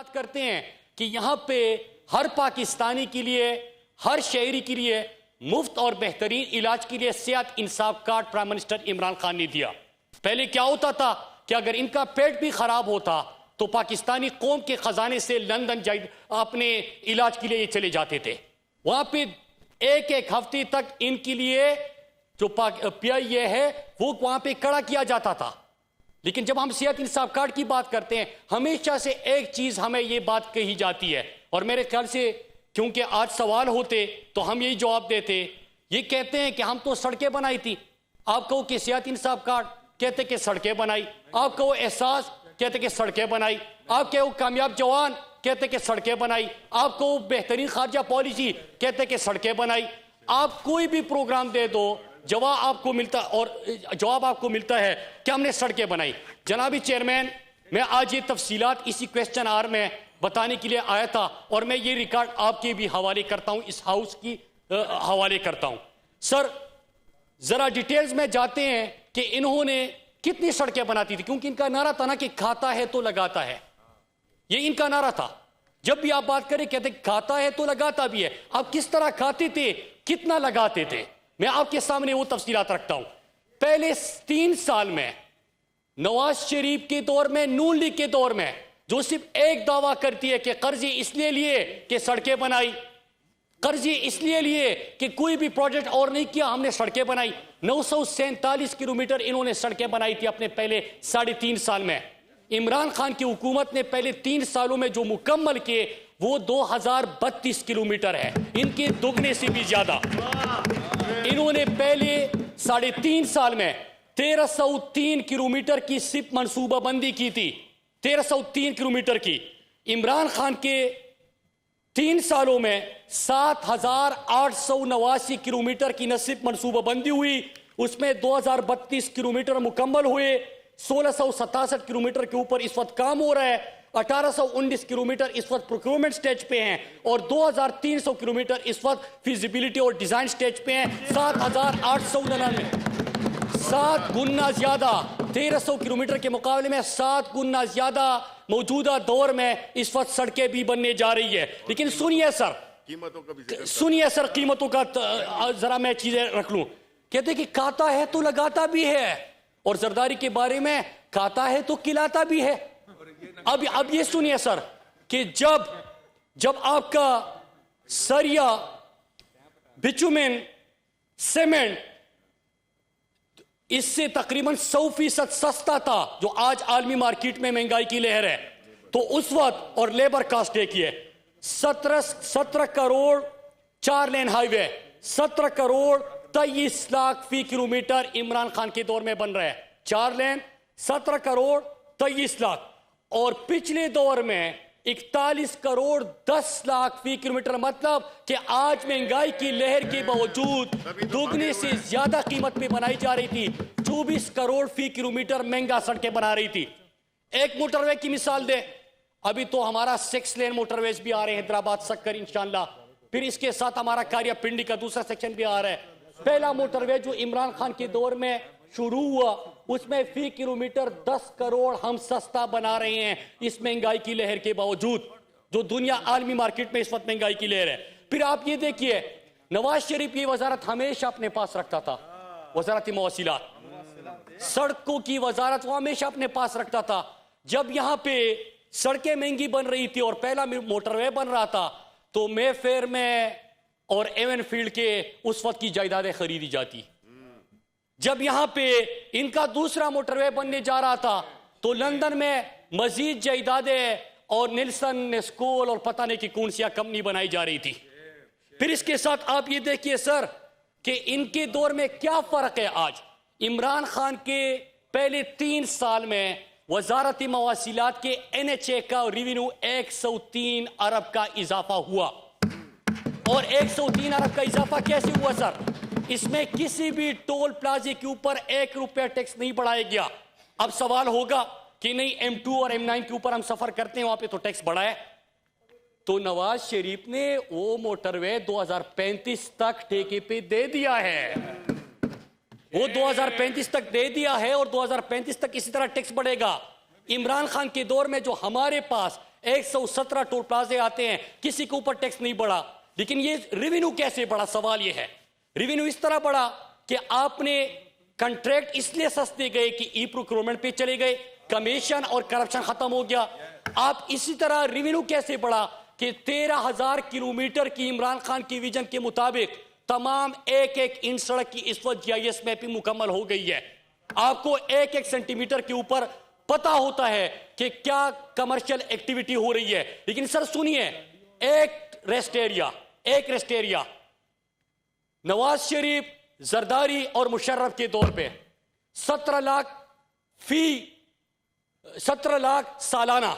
बात करते हैं कि यहां पे हर पाकिस्तानी के लिए, हर शहरी के लिए मुफ्त और बेहतरीन इलाज के लिए Sehat Insaf card prime minister Imran Khan ने दिया। पहले क्या होता था कि अगर इनका पेट भी खराब होता तो पाकिस्तानी कौम के खजाने से लंदन अपने इलाज के लिए चले जाते थे। वहां पे एक एक हफ्ते तक इनके लिए जो PIA है वो वहां पे खड़ा किया जाता था। लेकिन जब हम सेहत इंसाफ कार्ड की बात करते हैं, हमेशा से एक चीज हमें यह बात कही जाती है, और मेरे ख्याल से क्योंकि आज सवाल होते तो हम यही जवाब देते, ये कहते हैं कि हम तो सड़कें बनाई थी। आप कहो कि सेहत इंसाफ कार्ड, कहते कि सड़कें बनाई। आप कहो एहसास, कहते कि सड़कें बनाई। आप कहो कामयाब जवान, कहते कि सड़कें बनाई। आप कहो बेहतरीन खारजा पॉलिसी, कहते कि सड़कें बनाई। आप कोई भी प्रोग्राम दे दो, जवाब आपको मिलता है कि हमने सड़कें बनाई। जनाबी चेयरमैन, मैं आज ये तफसीलात इसी क्वेश्चन आवर में बताने के लिए आया था, और मैं ये रिकॉर्ड आपके भी हवाले करता हूं, इस हाउस की हवाले करता हूं। सर, जरा डिटेल्स में जाते हैं कि इन्होंने कितनी सड़कें बनाती थी, क्योंकि इनका नारा था ना कि खाता है तो लगाता है। ये इनका नारा था। जब भी आप बात करें कहते खाता है तो लगाता भी है। आप किस तरह खाते थे, कितना लगाते थे, मैं आपके सामने वो तफसीलात रखता हूं। पहले 3 साल में नवाज शरीफ के दौर में, नून लीग के दौर में, जो सिर्फ एक दावा करती है कि कर्जे इसलिए लिए कि सड़कें बनाई, कर्जे इसलिए लिए कि कोई भी प्रोजेक्ट और नहीं किया, हमने सड़कें बनाई। 947 किलोमीटर इन्होंने सड़कें बनाई थी अपने पहले 3.5 साल में। इमरान खान की हुकूमत ने पहले 3 सालों में जो मुकम्मल किए वो 2032 किलोमीटर है, इनके दुगने से भी ज्यादा। इन्होंने पहले 3.5 साल में 1303 किलोमीटर की सिर्फ मंसूबाबंदी की थी, 1303 किलोमीटर की। इमरान खान के 3 सालों में 7889 किलोमीटर की न सिर्फ मंसूबाबंदी हुई, उसमें 2032 किलोमीटर मुकम्मल हुए, 1667 किलोमीटर के ऊपर इस वक्त काम हो रहा है, 1819 किलोमीटर इस वक्त प्रोक्योरमेंट स्टेज पे हैं, और 2300 किलोमीटर इस वक्त फिजिबिलिटी और डिजाइन स्टेज पे हैं। 7899, 7 गुना ज्यादा, 1300 किलोमीटर के मुकाबले में 7 गुना ज्यादा मौजूदा दौर में इस वक्त सड़कें भी बनने जा रही है। लेकिन सुनिए सर, कीमतों का जरा मैं चीजें रख लूं। कहते कि खाता है तो लगाता भी है, और जरदारी के बारे में खाता है तो खिलाता भी है। अब ये सुनिए सर कि जब आपका सरिया, बिचुमेन, सीमेंट इससे तकरीबन 100% सस्ता था, जो आज आलमी मार्केट में महंगाई की लहर है, तो उस वक्त, और लेबर कास्ट देखिए, 17 करोड़ 4 लेन हाईवे, 17 करोड़ 23 लाख फी किलोमीटर इमरान खान के दौर में बन रहा है। 4 लेन, 17 करोड़ 23 लाख, और पिछले दौर में 41 करोड़ 10 लाख फी किलोमीटर। मतलब कि आज महंगाई की लहर के बावजूद दोगुने से ज्यादा कीमत पे बनाई जा रही थी। 24 करोड़ फी किलोमीटर महंगा सड़कें बना रही थी। एक मोटरवे की मिसाल दे, अभी तो हमारा 6 लेन मोटरवेज भी आ रहे हैं, हैदराबाद सक्कर इंशाल्लाह। फिर इसके साथ हमारा कार्य पिंडी का दूसरा सेक्शन भी आ रहा है। पहला मोटरवे जो इमरान खान के दौर में शुरू हुआ, उसमें फी किलोमीटर 10 करोड़ हम सस्ता बना रहे हैं, इस महंगाई की लहर के बावजूद, जो दुनिया आलमी मार्केट में इस वक्त महंगाई की लहर है। फिर आप ये देखिए, नवाज शरीफ की वजारत हमेशा अपने पास रखता था, वजारत मवासिलात, सड़कों की वजारत वो हमेशा अपने पास रखता था। जब यहां पे सड़कें महंगी बन रही थी और पहला मोटरवे बन रहा था, तो मेफेयर में और एवन फील्ड के उस वक्त की जायदादें खरीदी जाती। जब यहां पे इनका दूसरा मोटरवे बनने जा रहा था, तो लंदन में मजीद जायदादें और निल्सन, नेस्कोल और पता नहीं कि कौन सी कंपनी बनाई जा रही थी। फिर इसके साथ आप ये देखिए सर कि इनके दौर में क्या फर्क है। आज इमरान खान के पहले 3 साल में वजारती मवासिलात के NHA का रेवेन्यू 103 अरब का इजाफा हुआ। और 103 अरब का इजाफा कैसे हुआ सर? इसमें किसी भी टोल प्लाजे के ऊपर 1 रुपया टैक्स नहीं बढ़ाया गया। अब सवाल होगा कि नहीं, M2 और M9 के ऊपर हम सफर करते हैं, वहां पे तो टैक्स बढ़ा है। तो नवाज शरीफ ने वो मोटरवे 2035 तक ठेके पे दे दिया है, वो 2035 तक दे दिया है, और 2035 तक इसी तरह टैक्स बढ़ेगा। इमरान खान के दौर में जो हमारे पास 117 टोल प्लाजे आते हैं, किसी के ऊपर टैक्स नहीं बढ़ा। लेकिन ये रेवेन्यू कैसे बढ़ा? सवाल ये है। रेवेन्यू इस तरह बढ़ा कि आपने कॉन्ट्रैक्ट इसलिए सस्ते गए कि ई प्रोक्योरमेंट पे चले गए, कमीशन और करप्शन खत्म हो गया। आप इसी तरह रेवेन्यू कैसे बढ़ा कि 13,000 किलोमीटर की इमरान खान की विजन के मुताबिक तमाम एक एक इंच सड़क की इस वक्त जीआईएस मैपिंग मुकम्मल हो गई है। आपको एक एक सेंटीमीटर के ऊपर पता होता है कि क्या कमर्शियल एक्टिविटी हो रही है। लेकिन सर सुनिए, एक रेस्ट एरिया नवाज शरीफ, जरदारी और मुशर्रफ के दौर पे 17 लाख सालाना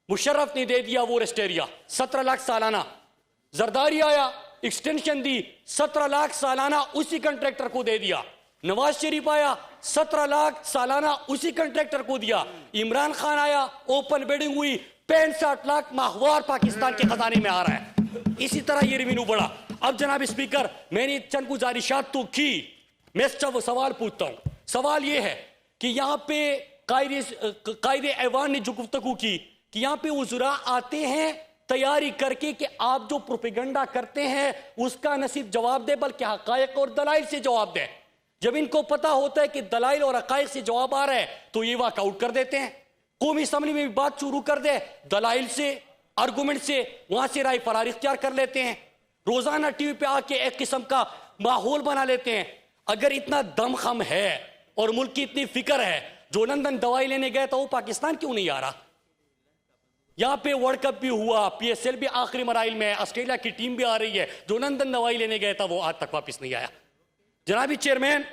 मुशर्रफ ने दे दिया वो रेस्ट एरिया, 17 लाख सालाना। जरदारी आया, एक्सटेंशन दी, 17 लाख सालाना उसी कॉन्ट्रैक्टर को दे दिया। नवाज शरीफ आया, 17 लाख सालाना उसी कॉन्ट्रैक्टर को दिया। इमरान खान आया, ओपन बिडिंग हुई, 65 लाख माहवार पाकिस्तान के खजाने में आ रहा है। इसी तरह ये रेवेन्यू बढ़ा। अब जनाब स्पीकर, मैंने चंद गुजारिशात तो की, मैं सवाल पूछता हूं। सवाल ये है कि यहां पे कायदे ऐवान ने जो गुफ्तगू की कि यहां पे उज़रा आते हैं तैयारी करके कि आप जो प्रोपेगेंडा करते हैं उसका न सिर्फ जवाब दे बल्कि हकायक और दलाइल से जवाब दे। जब इनको पता होता है कि दलाइल और हकायक से जवाब आ रहा है तो ये वॉकआउट कर देते हैं। कौमी असम्बली में भी बात शुरू कर दे, दलाइल से, आर्गूमेंट से, वहां से राय फरार इख्तियार कर लेते हैं। रोजाना टीवी पे आके एक किस्म का माहौल बना लेते हैं। अगर इतना दमखम है और मुल्क की इतनी फिक्र है, जो लंदन दवाई लेने गया था वो पाकिस्तान क्यों नहीं आ रहा? यहां पे वर्ल्ड कप भी हुआ, पीएसएल भी आखिरी मराइल में है, ऑस्ट्रेलिया की टीम भी आ रही है, जो लंदन दवाई लेने गया था वो आज तक वापस नहीं आया। जनाबी चेयरमैन,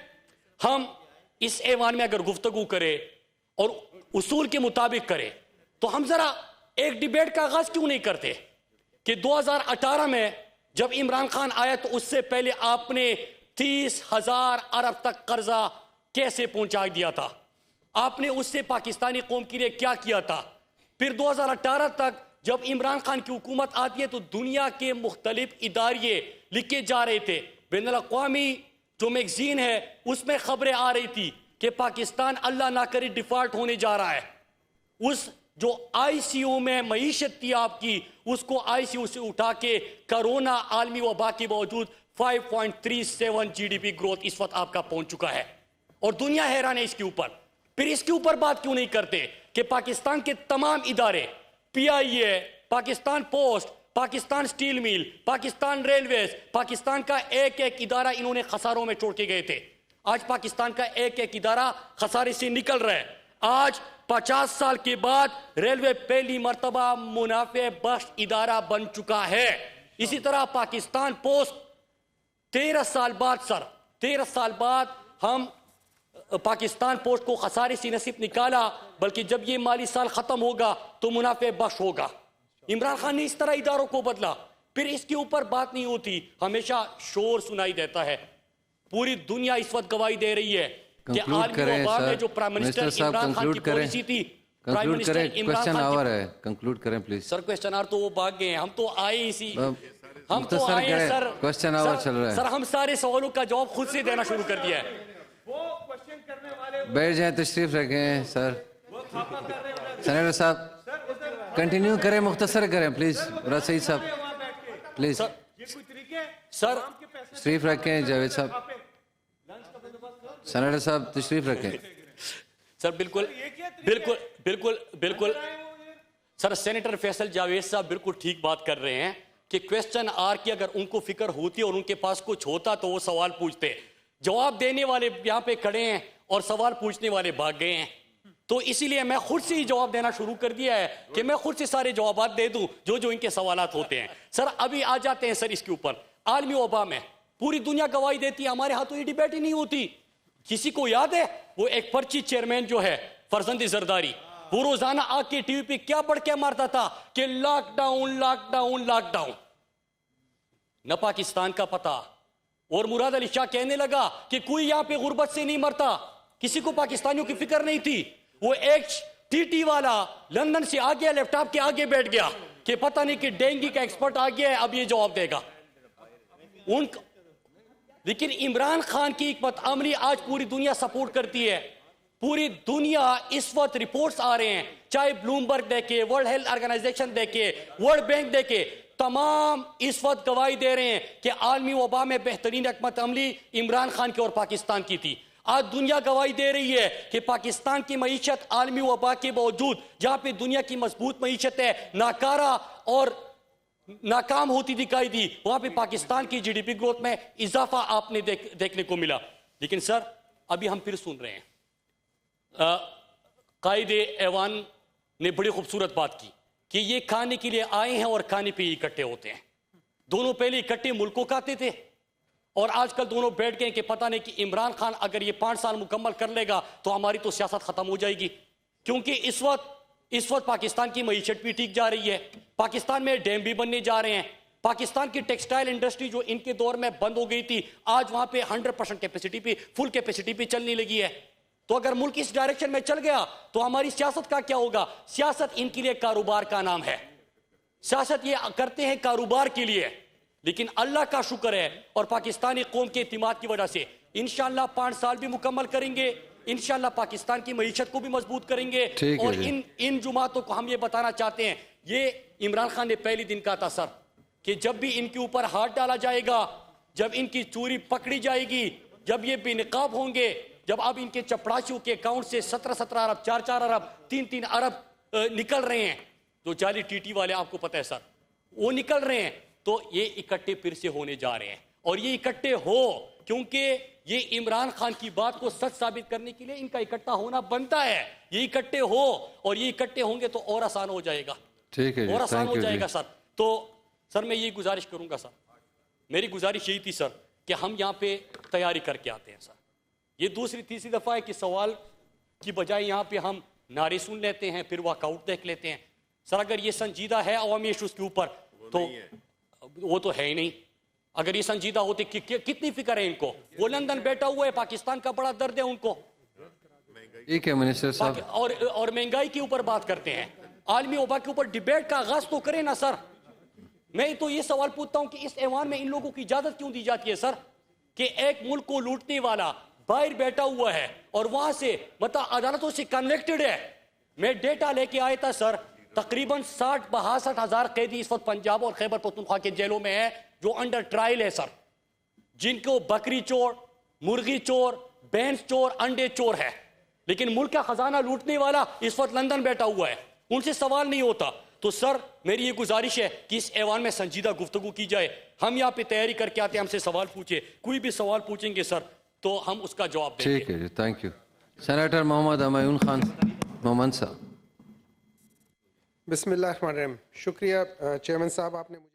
हम इस ऐवान में अगर गुफ्तगू करें और उसूल के मुताबिक करें तो हम जरा एक डिबेट का आगाज क्यों नहीं करते कि 2018 में जब इमरान खान आया तो उससे पहले आपने 30,000 अरब तक कर्जा कैसे पहुंचा दिया था? आपने उससे पाकिस्तानी कौम के लिए क्या किया था? फिर 2018 तक जब इमरान खान की हुकूमत आती है तो दुनिया के मुख्तलिफ इदारे लिखे जा रहे थे। बैनुल अक़वामी जो मैगजीन है उसमें खबरें आ रही थी कि पाकिस्तान अल्लाह ना करे डिफॉल्ट होने जा रहा है। उस जो आईसीयू में मईशत थी आपकी, उसको आईसीयू से उठा के कोरोना आलमी वबा के बावजूद 5.37 जीडीपी ग्रोथ इस वक्त आपका पहुंच चुका है और दुनिया हैरान है इसके ऊपर। फिर इसके ऊपर बात क्यों नहीं करते कि पाकिस्तान के तमाम इदारे, PIA, Pakistan post, Pakistan steel mill, Pakistan railways, Pakistan का एक एक इदारा इन्होंने खसारों में छोड़ के गए थे। आज पाकिस्तान का एक एक इदारा खसारे से निकल रहा है। आज 50 साल के बाद रेलवे पहली मर्तबा मुनाफे बख्श इदारा बन चुका है। इसी तरह पाकिस्तान पोस्ट 13 साल बाद हम पाकिस्तान पोस्ट को खसारे से नसीब निकाला, बल्कि जब ये माली साल खत्म होगा तो मुनाफे बख्श होगा। इमरान खान ने इस तरह इदारों को बदला, फिर इसके ऊपर बात नहीं होती, हमेशा शोर सुनाई देता है। पूरी दुनिया इस वक्त गवाही दे रही है कि आलमी वबा में जो प्राइम मिनिस्टर इमरान खान की पॉलिसी थी, प्राइम मिनिस्टर इमरान खान की, कंक्लूड करें प्लीज। सर क्वेश्चन आवर तो वो भाग गए, हम तो आए इसी, हम तो सर आए हैं सर, क्वेश्चन आवर चल रहा है सर। हम सारे सवालों का जवाब खुद से देना शुरू कर दिया है। बैठ जाए, तशरीफ रखें सर। सेनेटर साहब कंटिन्यू करें, मुख्तसर करें प्लीज। मुराद सईद साहब प्लीज सर तशरीफ रखें। जावेद साहब, सेनेटर साहब तशरीफ रखें सर। बिल्कुल बिल्कुल बिल्कुल बिल्कुल सर, सेनेटर फैसल जावेद साहब बिल्कुल ठीक बात कर रहे हैं कि क्वेश्चन आर की अगर उनको फिक्र होती और उनके पास कुछ होता तो वो सवाल पूछते। जवाब देने वाले यहाँ पे खड़े हैं और सवाल पूछने वाले भाग गए हैं, तो इसीलिए मैं खुद से ही जवाब देना शुरू कर दिया है कि मैं खुद से सारे जवाब दे दूं जो जो इनके सवालात होते हैं। सर अभी आ जाते हैं सर इसके ऊपर। आलमी वबा में पूरी दुनिया गवाही देती है, हमारे हाथों ये डिबेट ही नहीं होती। किसी को याद है वो एक पर्ची चेयरमैन जो है फरजंद जरदारी, वो रोजाना आके टीवी पे क्या पढ़ के मारता था कि लॉकडाउन लॉकडाउन लॉकडाउन, न पाकिस्तान का पता। और मुराद अली शाह कहने लगा कि कोई यहां पे गुर्बत से नहीं मरता, किसी को पाकिस्तानियों की फिक्र नहीं थी। वो एक टीटी वाला लंदन से आ गया, लैपटॉप के आगे बैठ गया कि पता नहीं कि डेंगू का एक्सपर्ट आ गया है, अब ये जवाब देगा लेकिन इमरान खान की हिकमत अमली आज पूरी दुनिया सपोर्ट करती है। पूरी दुनिया इस वक्त रिपोर्ट्स आ रहे हैं, चाहे ब्लूमबर्ग देखे, वर्ल्ड हेल्थ ऑर्गेनाइजेशन देखे, वर्ल्ड बैंक देखे, तमाम इस वक्त गवाही दे रहे हैं कि आलमी वबा में बेहतरीन हिकमत अमली इमरान खान की और पाकिस्तान की थी। आज दुनिया गवाही दे रही है कि पाकिस्तान की मईशत आलमी वबा के बावजूद, जहां पे दुनिया की मजबूत मईशत है, नाकारा और नाकाम होती दिखाई दी, वहां पे पाकिस्तान की जीडीपी ग्रोथ में इजाफा आपने देखने को मिला। लेकिन सर अभी हम फिर सुन रहे हैं, कायदे ऐवान ने बड़ी खूबसूरत बात की कि ये खाने के लिए आए हैं और खाने पे इकट्ठे होते हैं। दोनों पहले इकट्ठे मुल्कों का आते थे और आजकल दोनों बैठ गए कि पता नहीं कि इमरान खान अगर ये 5 साल मुकम्मल कर लेगा तो हमारी तो सियासत खत्म हो जाएगी, क्योंकि इस वक्त पाकिस्तान की मईशत भी ठीक जा रही है, पाकिस्तान में डैम भी बनने जा रहे हैं, पाकिस्तान की टेक्सटाइल इंडस्ट्री जो इनके दौर में बंद हो गई थी आज वहां पे 100% कैपेसिटी पे, फुल कैपेसिटी पे चलने लगी है। तो अगर मुल्क इस डायरेक्शन में चल गया तो हमारी सियासत का क्या होगा? सियासत इनके लिए कारोबार का नाम है, सियासत ये करते हैं कारोबार के लिए। लेकिन अल्लाह का शुक्र है और पाकिस्तानी कौम के इत्मीमाद की वजह से इंशाअल्लाह 5 साल भी मुकम्मल करेंगे, इंशाअल्लाह पाकिस्तान की मईशत को भी मजबूत करेंगे। और इन जुमातों को हम ये बताना चाहते हैं, ये इमरान खान ने पहले दिन कहा था सर कि जब भी इनके ऊपर हाथ डाला जाएगा, जब इनकी चोरी पकड़ी जाएगी, जब ये बेनकाब होंगे, जब अब इनके चपरासियों के अकाउंट से 17 अरब, 4 अरब, 3 अरब निकल रहे हैं, जो जाली टीटी वाले आपको पता है सर, वो निकल रहे हैं, तो ये इकट्ठे फिर से होने जा रहे हैं। और ये इकट्ठे हो क्योंकि ये इमरान खान की बात को सच साबित करने के लिए इनका इकट्ठा होना बनता है। ये इकट्ठे हो और ये इकट्ठे होंगे तो और आसान हो जाएगा, ठीक है, और आसान हो जाएगा सर। तो सर मैं ये गुजारिश करूंगा सर, मेरी गुजारिश यही थी सर कि हम यहाँ पे तैयारी करके आते हैं सर। ये दूसरी तीसरी दफा है कि सवाल की बजाय यहाँ पे हम नारे सुन लेते हैं, फिर वर्कआउट देख लेते हैं। सर अगर ये संजीदा है अवामी इशूज के ऊपर तो वो तो है ही नहीं। अगर ये संजीदा होते कितनी फिक्र है इनको? वो लंदन बैठा हुआ है, पाकिस्तान का बड़ा दर्द है उनको। ठीक है मिनिस्टर साहब, और महंगाई के ऊपर बात करते हैं, आलमी वबा के ऊपर डिबेट का आगाज तो करें ना सर। मैं तो ये सवाल पूछता हूं कि इस ऐवान में इन लोगों की इजाजत क्यों दी जाती है सर कि एक मुल्क को लूटने वाला बाहर बैठा हुआ है और वहां से मतलब अदालतों से कनेक्टेड है। मैं डेटा लेके आया था सर, तकरीबन 62 हजार कैदी इस वक्त पंजाब और खैबर पख्तूनख्वा के जेलों में है जो अंडर ट्रायल है सर, जिनको बकरी चोर, मुर्गी चोर, भैंस चोर, अंडे चोर है। लेकिन मुल्क का खजाना लूटने वाला इस वक्त लंदन बैठा हुआ है, उनसे सवाल नहीं होता। तो सर मेरी ये गुजारिश है कि इस ऐवान में संजीदा गुफ्तगू की जाए। हम यहाँ पे तैयारी करके आते हैं, हमसे सवाल पूछे, कोई भी सवाल पूछेंगे सर तो हम उसका जवाब देंगे। ठीक है जी, thank you. Senator Mohammad Humayun Khan Mohammad साहब। बिस्मिल्लाहिर्रहमानिर्रहीम। शुक्रिया चेयरमैन साहब, आपने मुझे